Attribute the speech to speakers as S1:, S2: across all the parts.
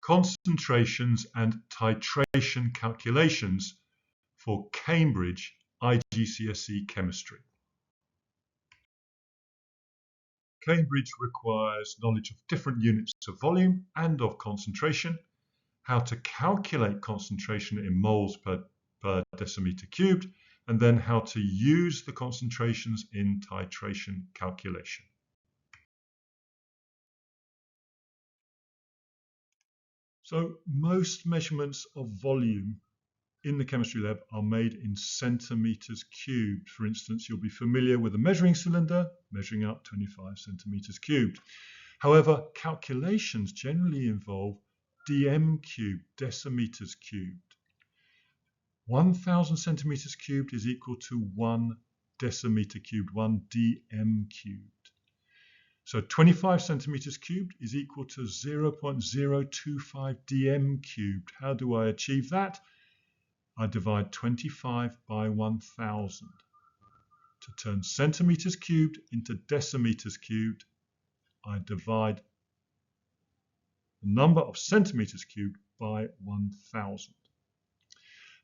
S1: Concentrations and titration calculations for Cambridge IGCSE Chemistry. Cambridge requires knowledge of different units of volume and of concentration, how to calculate concentration in moles per decimeter cubed, and then how to use the concentrations in titration calculation. So most measurements of volume in the chemistry lab are made in centimeters cubed. For instance, you'll be familiar with a measuring cylinder measuring out 25 centimeters cubed. However, calculations generally involve dm cubed, decimeters cubed. 1000 centimeters cubed is equal to 1 decimeter cubed, 1 dm cubed. So 25 centimeters cubed is equal to 0.025 dm cubed. How do I achieve that? I divide 25 by 1000. To turn centimeters cubed into decimeters cubed, I divide the number of centimeters cubed by 1000.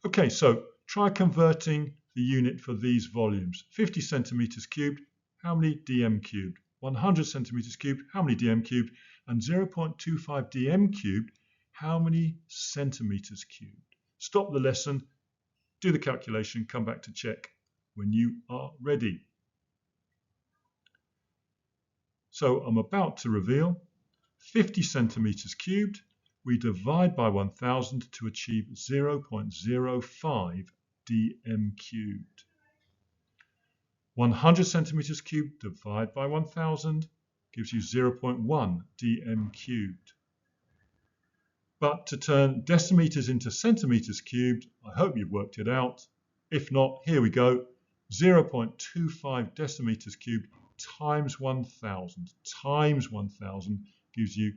S1: Okay, so try converting the unit for these volumes. 50 centimeters cubed, how many dm cubed? 100 centimeters cubed, how many dm cubed? And 0.25 dm cubed, how many centimeters cubed? Stop the lesson, do the calculation, come back to check when you are ready. So I'm about to reveal 50 centimeters cubed. We divide by 1000 to achieve 0.05 dm cubed. 100 centimeters cubed divided by 1000 gives you 0.1 dm cubed. But to turn decimeters into centimeters cubed, I hope you've worked it out. If not, here we go. 0.25 decimeters cubed times 1000 gives you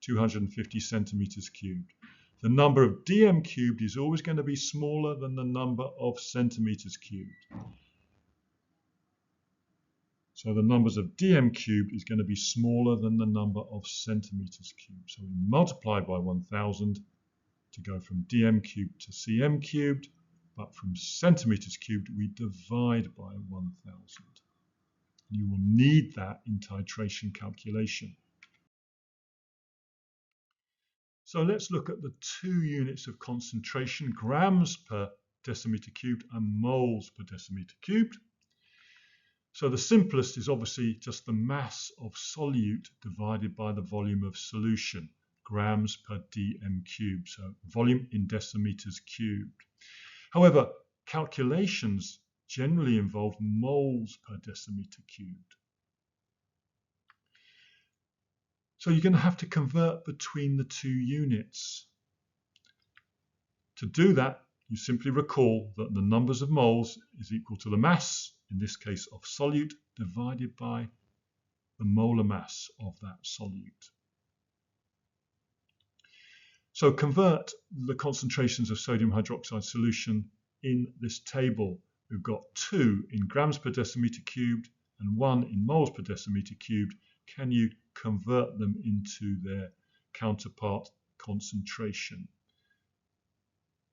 S1: 250 centimeters cubed. The number of dm cubed is always going to be smaller than the number of centimeters cubed. So the numbers of dm cubed is going to be smaller than the number of centimeters cubed. So we multiply by 1000 to go from dm cubed to cm cubed, but from centimeters cubed we divide by 1000. You will need that in titration calculation. So let's look at the two units of concentration, grams per decimeter cubed and moles per decimeter cubed. So the simplest is obviously just the mass of solute divided by the volume of solution, grams per dm cubed, so volume in decimeters cubed. However, calculations generally involve moles per decimeter cubed. So you're going to have to convert between the two units. To do that, you simply recall that the numbers of moles is equal to the mass, in this case of solute, divided by the molar mass of that solute. So convert the concentrations of sodium hydroxide solution in this table. We've got 2 in grams per decimeter cubed and 1 in moles per decimeter cubed. Can you convert them into their counterpart concentration?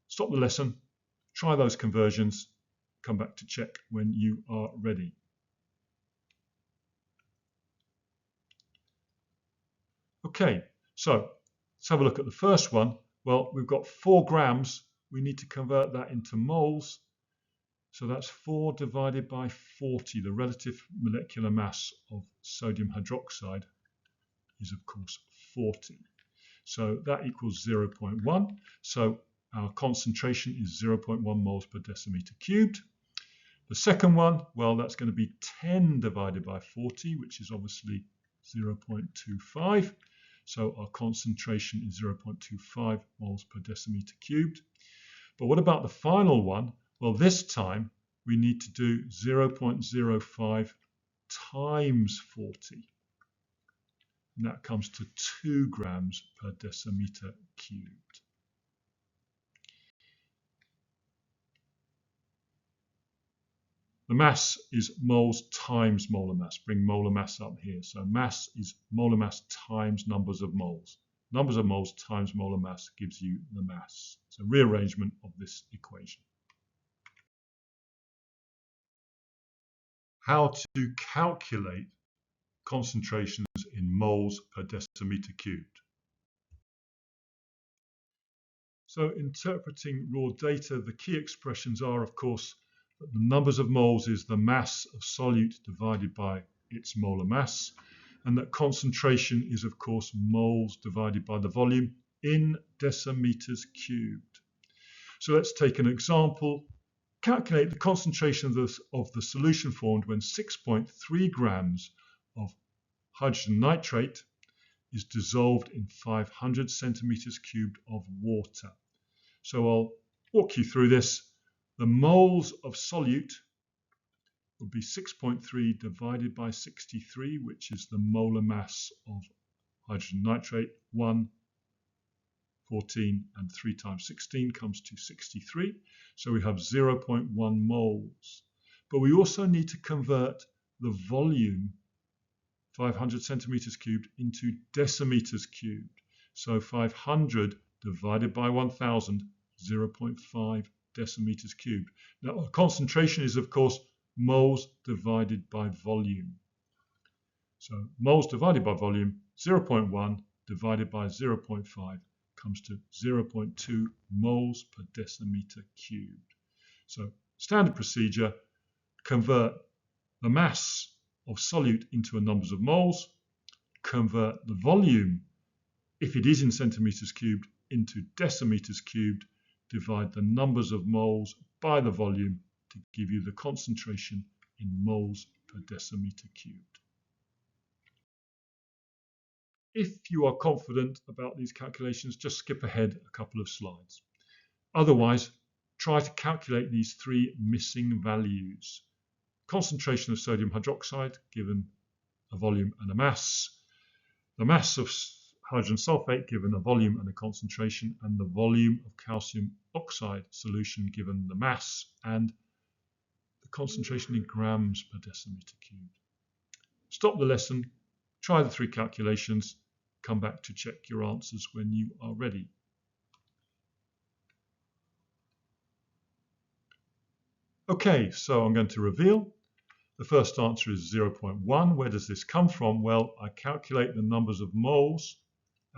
S1: Stop the lesson, try those conversions, come back to check when you are ready. Okay, so let's have a look at the first one. Well, we've got 4 grams. We need to convert that into moles. So that's 4 divided by 40. The relative molecular mass of sodium hydroxide is, of course, 40. So that equals 0.1. So our concentration is 0.1 moles per decimeter cubed. The second one, well, that's going to be 10 divided by 40, which is obviously 0.25. So our concentration is 0.25 moles per decimeter cubed. But what about the final one? Well, this time we need to do 0.05 times 40. And that comes to 2 grams per decimeter cubed. The mass is moles times molar mass. Bring molar mass up here. So mass is molar mass times numbers of moles. numbers of moles times molar mass gives you the mass. It's a rearrangement of this equation. How to calculate concentrations in moles per decimeter cubed. So interpreting raw data, the key expressions are, of course, that the numbers of moles is the mass of solute divided by its molar mass, and that concentration is, of course, moles divided by the volume in decimeters cubed. So let's take an example. Calculate the concentration of the solution formed when 6.3 grams of hydrogen nitrate is dissolved in 500 centimeters cubed of water. So I'll walk you through this. The moles of solute would be 6.3 divided by 63, which is the molar mass of hydrogen nitrate. 1, 14, and 3 times 16 comes to 63. So we have 0.1 moles. But we also need to convert the volume, 500 centimeters cubed, into decimeters cubed. So 500 divided by 1000, 0.5 decimeters cubed. Now, our concentration is, of course, moles divided by volume. So moles divided by volume, 0.1 divided by 0.5 comes to 0.2 moles per decimeter cubed. So standard procedure, convert the mass of solute into a numbers of moles, convert the volume, if it is in centimeters cubed, into decimeters cubed, divide the numbers of moles by the volume to give you the concentration in moles per decimeter cubed. If you are confident about these calculations, just skip ahead a couple of slides. Otherwise, try to calculate these three missing values. Concentration of sodium hydroxide given a volume and a mass, the mass of hydrogen sulfate given a volume and a concentration, and the volume of calcium oxide solution given the mass and the concentration in grams per decimeter cubed. Stop the lesson, try the three calculations, come back to check your answers when you are ready. Okay, so I'm going to reveal. The first answer is 0.1. Where does this come from? Well, I calculate the numbers of moles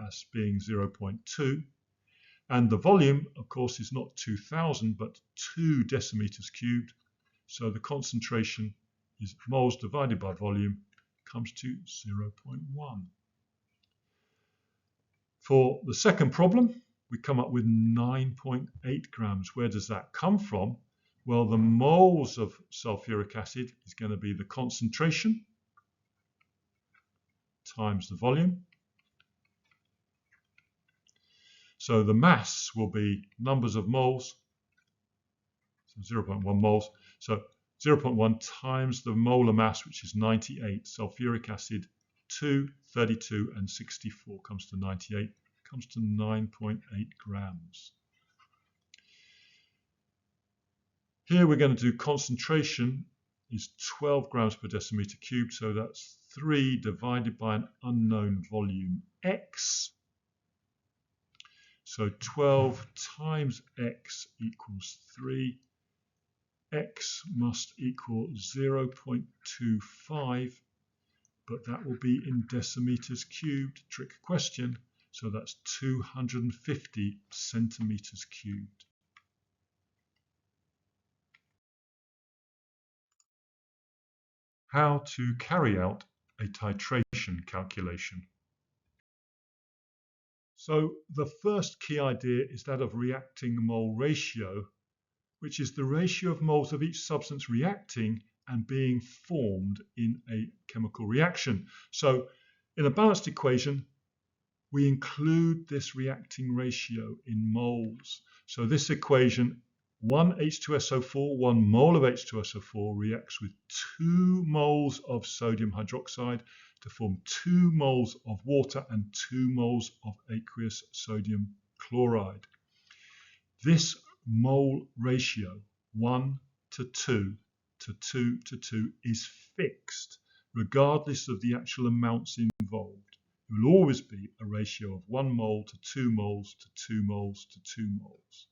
S1: as being 0.2. And the volume, of course, is not 2000, but 2 decimeters cubed. So the concentration is moles divided by volume comes to 0.1. For the second problem, we come up with 9.8 grams. Where does that come from? Well, the moles of sulfuric acid is going to be the concentration times the volume. So the mass will be numbers of moles, so 0.1 moles. So 0.1 times the molar mass, which is 98. Sulfuric acid, 2, 32, and 64 comes to 98, comes to 9.8 grams. Here we're going to do concentration is 12 grams per decimeter cubed, so that's 3 divided by an unknown volume x. So 12 times x equals 3. X must equal 0.25, but that will be in decimeters cubed, trick question. So that's 250 centimeters cubed. How to carry out a titration calculation. So the first key idea is that of reacting mole ratio, which is the ratio of moles of each substance reacting and being formed in a chemical reaction. So in a balanced equation, we include this reacting ratio in moles. So this equation, 1 H2SO4, 1 mole of H2SO4 reacts with 2 moles of sodium hydroxide to form 2 moles of water and 2 moles of aqueous sodium chloride. This mole ratio, 1 to 2 to 2 to 2, is fixed regardless of the actual amounts involved. It will always be a ratio of 1 mole to 2 moles to 2 moles to 2 moles.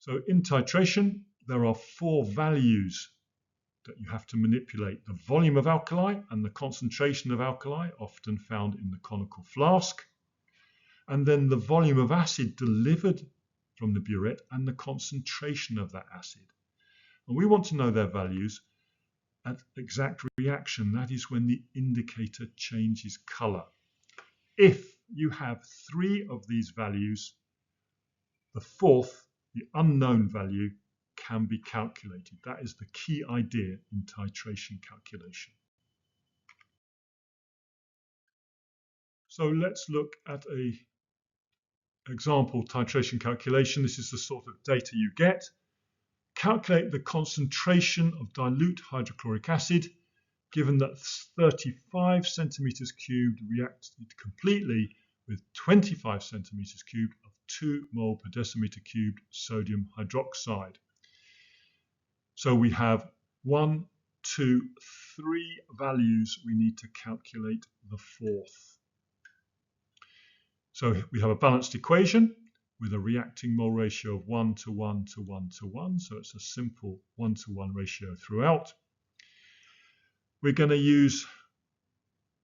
S1: So in titration, there are 4 values that you have to manipulate: the volume of alkali and the concentration of alkali, often found in the conical flask, and then the volume of acid delivered from the burette and the concentration of that acid. And we want to know their values at exact reaction, that is when the indicator changes color. If you have 3 of these values, the 4th, the unknown value, can be calculated. That is the key idea in titration calculation. So let's look at an example titration calculation. This is the sort of data you get. Calculate the concentration of dilute hydrochloric acid given that 35 centimeters cubed reacted completely with 25 centimeters cubed of 2 mole per decimeter cubed sodium hydroxide. So we have 1, 2, 3 values. We need to calculate the 4th. So we have a balanced equation with a reacting mole ratio of 1 to 1 to 1 to 1. So it's a simple 1 to 1 ratio throughout. We're going to use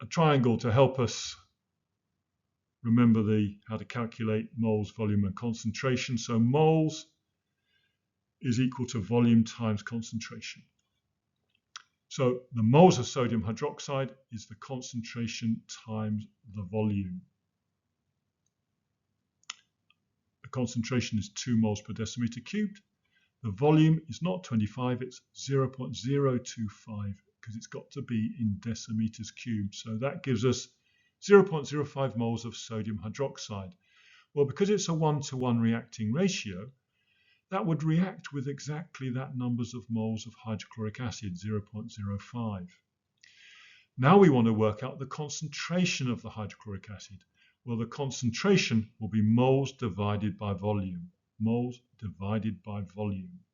S1: a triangle to help us remember how to calculate moles, volume, and concentration. So moles is equal to volume times concentration. So the moles of sodium hydroxide is the concentration times the volume. The concentration is 2 moles per decimeter cubed. The volume is not 25, it's 0.025 because it's got to be in decimeters cubed. So that gives us 0.05 moles of sodium hydroxide. Well, because it's a 1-to-1 reacting ratio, that would react with exactly that numbers of moles of hydrochloric acid, 0.05. Now we want to work out the concentration of the hydrochloric acid. Well, the concentration will be moles divided by volume. Moles divided by volume.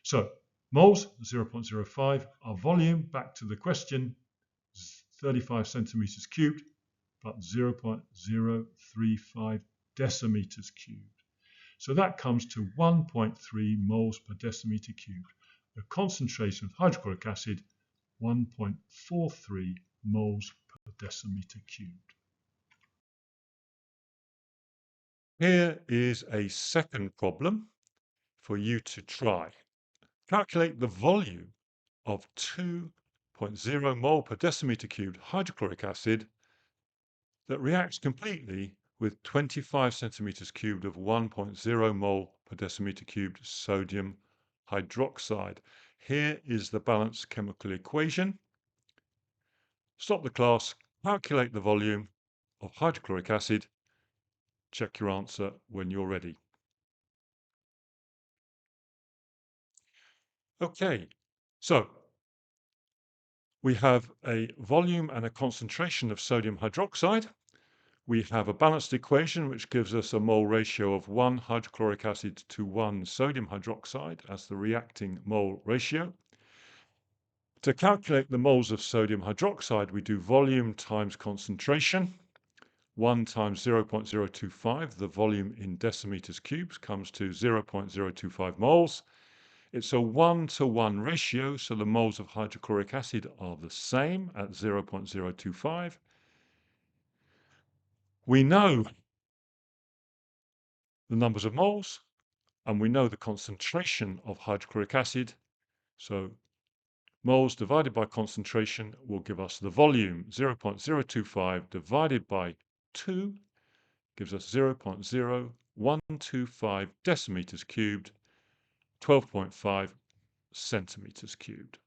S1: So moles, 0.05. Our volume, back to the question, 35 centimeters cubed, but 0.035 decimeters cubed. So that comes to 1.3 moles per decimeter cubed. The concentration of hydrochloric acid, 1.43 moles per decimeter cubed.
S2: Here is a second problem for you to try. Calculate the volume of 2.0 mole per decimeter cubed hydrochloric acid that reacts completely with 25 centimeters cubed of 1.0 mole per decimeter cubed sodium hydroxide. Here is the balanced chemical equation. Stop the class, calculate the volume of hydrochloric acid. Check your answer when you're ready. Okay, so we have a volume and a concentration of sodium hydroxide. We have a balanced equation which gives us a mole ratio of 1 hydrochloric acid to 1 sodium hydroxide as the reacting mole ratio. To calculate the moles of sodium hydroxide, we do volume times concentration. 1 times 0.025, the volume in decimeters cubed, comes to 0.025 moles. It's a 1-to-1 ratio, so the moles of hydrochloric acid are the same at 0.025. We know the numbers of moles, and we know the concentration of hydrochloric acid. So moles divided by concentration will give us the volume. 0.025 divided by 2 gives us 0.0125 decimeters cubed, 12.5 centimeters cubed.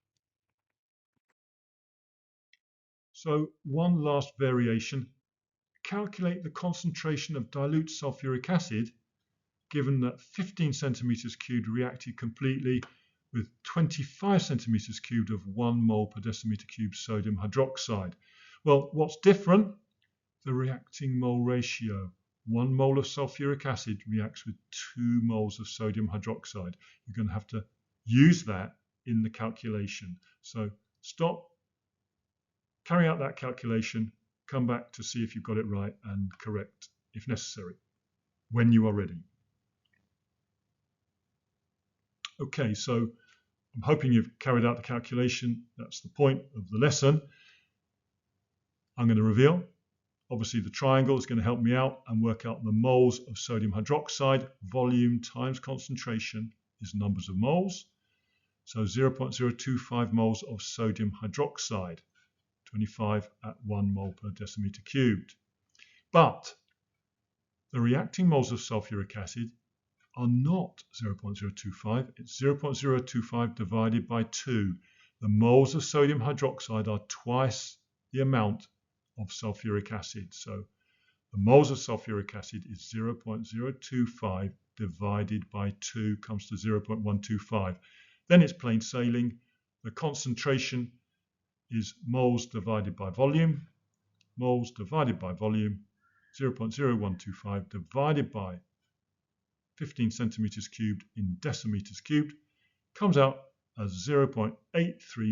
S1: So one last variation. Calculate the concentration of dilute sulfuric acid given that 15 centimeters cubed reacted completely with 25 centimeters cubed of 1 mole per decimeter cubed sodium hydroxide. Well, what's different? The reacting mole ratio. 1 mole of sulfuric acid reacts with 2 moles of sodium hydroxide. You're going to have to use that in the calculation. So stop, carry out that calculation, come back to see if you've got it right and correct if necessary, when you are ready. Okay, so I'm hoping you've carried out the calculation. That's the point of the lesson. I'm going to reveal. Obviously, the triangle is going to help me out and work out the moles of sodium hydroxide. Volume times concentration is numbers of moles. So 0.025 moles of sodium hydroxide, 25 at 1 mole per decimeter cubed. But the reacting moles of sulfuric acid are not 0.025. It's 0.025 divided by 2. The moles of sodium hydroxide are twice the amount of sulfuric acid. So the moles of sulfuric acid is 0.025 divided by 2 comes to 0.125. Then it's plain sailing. The concentration is moles divided by volume. Moles divided by volume, 0.0125 divided by 15 centimeters cubed in decimeters cubed, comes out as 0.83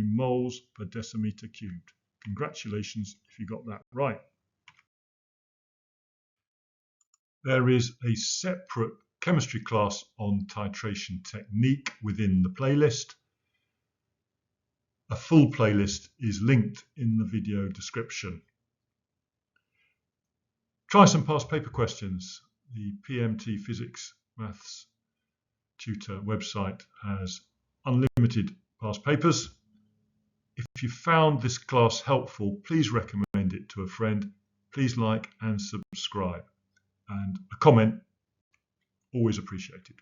S1: moles per decimeter cubed. Congratulations if you got that right. There is a separate chemistry class on titration technique within the playlist. A full playlist is linked in the video description. Try some past paper questions. The PMT Physics Maths Tutor website has unlimited past papers. If you found this class helpful, please recommend it to a friend. Please like and subscribe. And a comment, always appreciated.